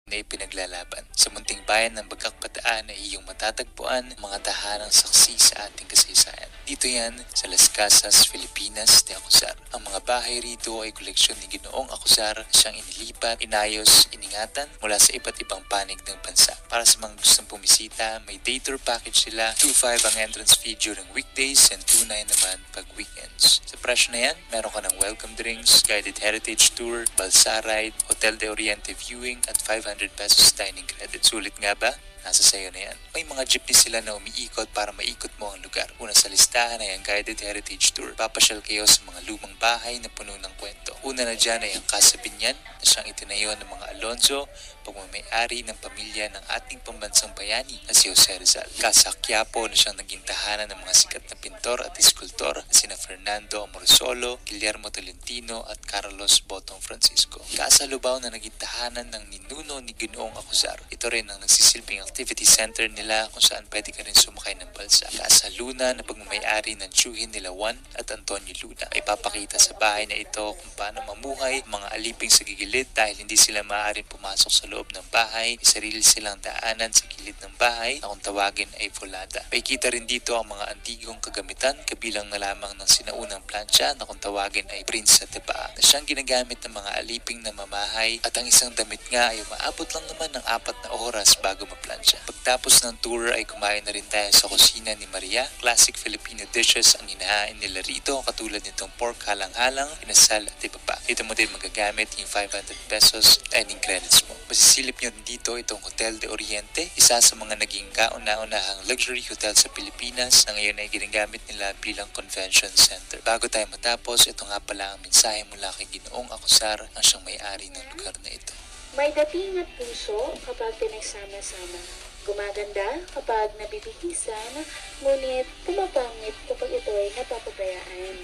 na ipinaglalaban. Sa munting bayan ng Bagakbataan ay iyong matatagpuan ang mga tahanang saksi sa ating kasaysayan. Dito yan sa Las Casas, Filipinas de Acuzar. Ang mga bahay rito ay koleksyon ni Ginoong Acuzar na siyang inilipat, inayos, iningatan mula sa iba't ibang panig ng bansa. Para sa mga gustong pumisita, may day tour package sila. 2.5 ang entrance fee during weekdays and 2.9 naman pag weekends. Sa presyo na yan, meron ka ng welcome drinks, guided heritage tour, balsa ride, Hotel de Oriente viewing at 500 pesos dining credit. Sulit nga ba? Nasa sayo na yan. May mga jeepney sila na umiikot para maikot mo ang lugar. Una sa listahan ay ang guided heritage tour. Papasyal kayo sa mga lumang bahay na puno ng kwento. Una na dyan ay ang Casa Binyan na siyang itinayo ng mga Alonzo, pagmamayari ng pamilya ng ating pambansang bayani na si Jose Rizal. Casa Quiapo na siyang naging tahanan ng mga sikat na pintor at iskultor na sina Fernando Amorsolo, Guillermo Tolentino at Carlos Botong Francisco. Casa Lubao na naging tahanan ng ninuno ni Ginoong Acuzar. Ito rin ang nagsisilbing activity center nila kung saan pwede ka rin sumakay ng balsa. Casa Luna na pagmamayari ng tiyuhin nila Juan at Antonio Luna. Ay papakita sa bahay na ito kung paano mamuhay mga aliping sa gigilid dahil hindi sila maaaring pumasok sa loob ng bahay. May sarili silang daanan sa gilid ng bahay na kung tawagin ay volada. May kita rin dito ang mga antigong kagamitan kabilang na lamang ng sinaunang plancha na kung tawagin ay Prince sa Tibaa na siyang ginagamit ng mga aliping na mamahay at ang isang damit nga ay umaabot lang naman ng 4 na oras bago maplansya. Pagtapos ng tour ay kumain na rin tayo sa kusina ni Maria. Classic Filipino dishes ang inahain nila rito katulad nitong pork halang-halang, inasal at iba pa. Dito mo din magagamit yung 500 pesos dining credits mo. Masisilip nyo rin dito itong Hotel de Oriente, isa sa mga naging kauna-unahang luxury hotel sa Pilipinas na ngayon ay ginagamit nila bilang convention center. Bago tayo matapos, ito nga pala ang mensahe mula kay Ginoong Acuzar ang siyang may-ari ng lugar na ito. May dating at puso kapag pinagsama-sama. Gumaganda kapag nabibihisan, ngunit pumapangit kapag ito ay napapabayaan.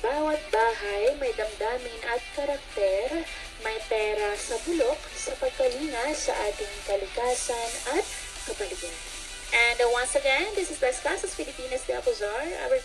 Bawat bahay may damdamin at karakter, may pera sa bulok sa pagkalinga sa ating kalikasan at kapaligiran. And once again, this is Las Casas, Filipinas de Acuzar. Our